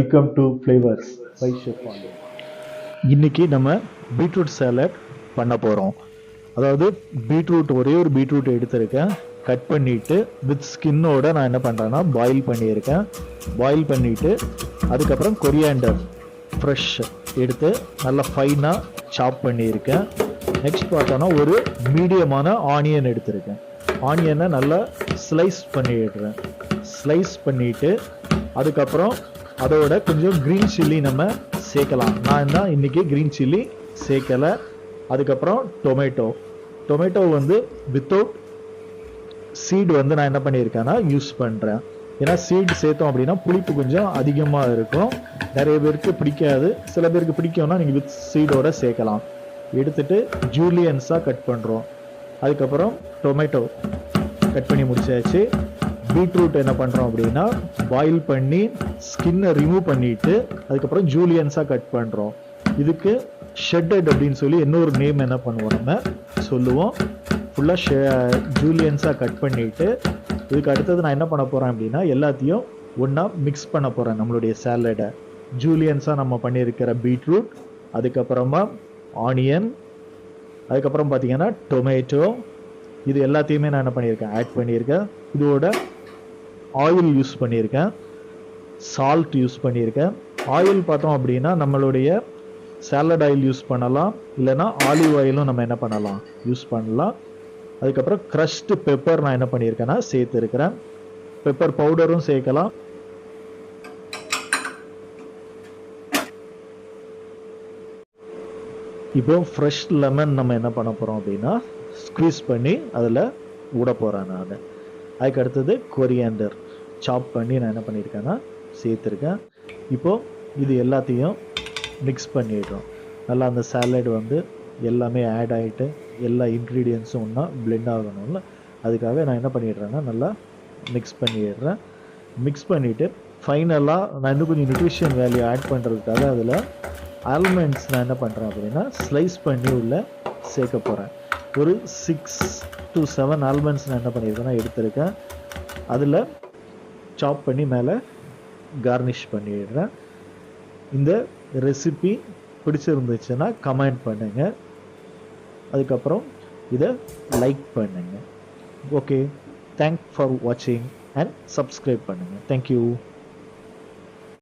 Welcome to flavours by chef Aali. இன்னைக்கு நம்ம beetroot salad பண்ண போகிறோம். அதாவது பீட்ரூட் ஒரே ஒரு பீட்ரூட் எடுத்திருக்கேன், கட் பண்ணிவிட்டு வித் ஸ்கின்னோட நான் என்ன பண்ணுறேன்னா பாயில் பண்ணியிருக்கேன். பாயில் பண்ணிவிட்டு அதுக்கப்புறம் கொரியாண்டர் ஃப்ரெஷ் எடுத்து நல்லா ஃபைனாக சாப் பண்ணியிருக்கேன். நெக்ஸ்ட் பார்த்தோன்னா ஒரு மீடியமான ஆனியன் எடுத்திருக்கேன். ஆனியனை நல்லா ஸ்லைஸ் பண்ணிடுறேன். ஸ்லைஸ் பண்ணிவிட்டு அதுக்கப்புறம் அதோட கொஞ்சம் க்ரீன் சில்லி நம்ம சேர்க்கலாம். நான் தான் இன்றைக்கி க்ரீன் சில்லி சேர்க்கலை. அதுக்கப்புறம் டொமேட்டோ வந்து வித்தவுட் சீடு வந்து நான் என்ன பண்ணியிருக்கேன்னா யூஸ் பண்ணுறேன். ஏன்னா சீடு சேர்த்தோம் அப்படின்னா புளிப்பு கொஞ்சம் அதிகமாக இருக்கும். நிறைய பேருக்கு பிடிக்காது, சில பேருக்கு பிடிக்கும்னா நீங்கள் வித் சீடோட சேர்க்கலாம். எடுத்துகிட்டு ஜூலியன்ஸாக கட் பண்ணுறோம். அதுக்கப்புறம் டொமேட்டோ கட் பண்ணி முடிச்சாச்சு. பீட்ரூட் என்ன பண்ணுறோம் அப்படின்னா பாயில் பண்ணி ஸ்கின்னை ரிமூவ் பண்ணிவிட்டு அதுக்கப்புறம் ஜூலியன்ஸாக கட் பண்ணுறோம். இதுக்கு ஷெட்டட் அப்படின்னு சொல்லி இன்னொரு நேம் என்ன பண்ணுவோம் நம்ம சொல்லுவோம். ஃபுல்லாக ஜூலியன்ஸாக கட் பண்ணிவிட்டு இதுக்கு அடுத்தது நான் என்ன பண்ண போகிறேன் அப்படின்னா எல்லாத்தையும் ஒன்றா மிக்ஸ் பண்ண போகிறேன். நம்மளுடைய சாலடை ஜூலியன்ஸாக நம்ம பண்ணியிருக்கிற பீட்ரூட், அதுக்கப்புறமா ஆனியன், அதுக்கப்புறம் பார்த்தீங்கன்னா டொமேட்டோ, இது எல்லாத்தையுமே நான் என்ன பண்ணியிருக்கேன் ஆட் பண்ணியிருக்கேன். இதோட ஆயில் யூஸ் பண்ணியிருக்கேன், சால்ட் யூஸ் பண்ணியிருக்கேன். ஆயில் பார்த்தோம் அப்படின்னா நம்மளுடைய சாலட் ஆயில் யூஸ் பண்ணலாம், இல்லைனா ஆலிவ் ஆயிலும் நம்ம என்ன பண்ணலாம் யூஸ் பண்ணலாம். அதுக்கப்புறம் க்ரஷ்டு பெப்பர் நான் என்ன பண்ணியிருக்கேன்னா சேர்த்துருக்கிறேன். பெப்பர் பவுடரும் சேர்க்கலாம். இப்போ ஃப்ரெஷ் லெமன் நம்ம என்ன பண்ண போகிறோம் அப்படின்னா ஸ்க்வீஸ் பண்ணி அதில் விட போகிறேன் நான். அதுக்கு அடுத்தது கொரியாண்டர் சாப் பண்ணி நான் என்ன பண்ணியிருக்கேன்னா சேர்த்துருக்கேன். இப்போது இது எல்லாத்தையும் மிக்ஸ் பண்ணிடுறோம். நல்லா அந்த சாலட் வந்து எல்லாமே ஆட் ஆகிட்டு எல்லா இன்க்ரீடியன்ஸும் ஒன்றா பிளெண்ட் ஆகணும்ல, அதுக்காக நான் என்ன பண்ணிடுறேன்னா நல்லா மிக்ஸ் பண்ணிடுறேன். மிக்ஸ் பண்ணிவிட்டு ஃபைனலாக நான் இன்னும் கொஞ்சம் நியூட்ரிஷன் வேல்யூ ஆட் பண்ணுறதுக்காக அதில் ஆல்மண்ட்ஸ் நான் என்ன பண்ணுறேன் அப்படின்னா ஸ்லைஸ் பண்ணி உள்ள சேர்க்க போகிறேன். ஒரு 6 to 7 ஆல்மண்ட்ஸ் நான் என்ன பண்ணியிருக்கேன்னா எடுத்திருக்கேன். அதில் சாப் பண்ணி மேலே கார்னிஷ் பண்ணிடுறேன். இந்த ரெசிபி பிடிச்சிருந்துச்சுன்னா கமெண்ட் பண்ணுங்கள். அதுக்கப்புறம் இதை லைக் பண்ணுங்கள். ஓகே, தேங்க்ஸ் ஃபார் வாட்சிங் அண்ட் சப்ஸ்கிரைப் பண்ணுங்கள். தேங்க்யூ.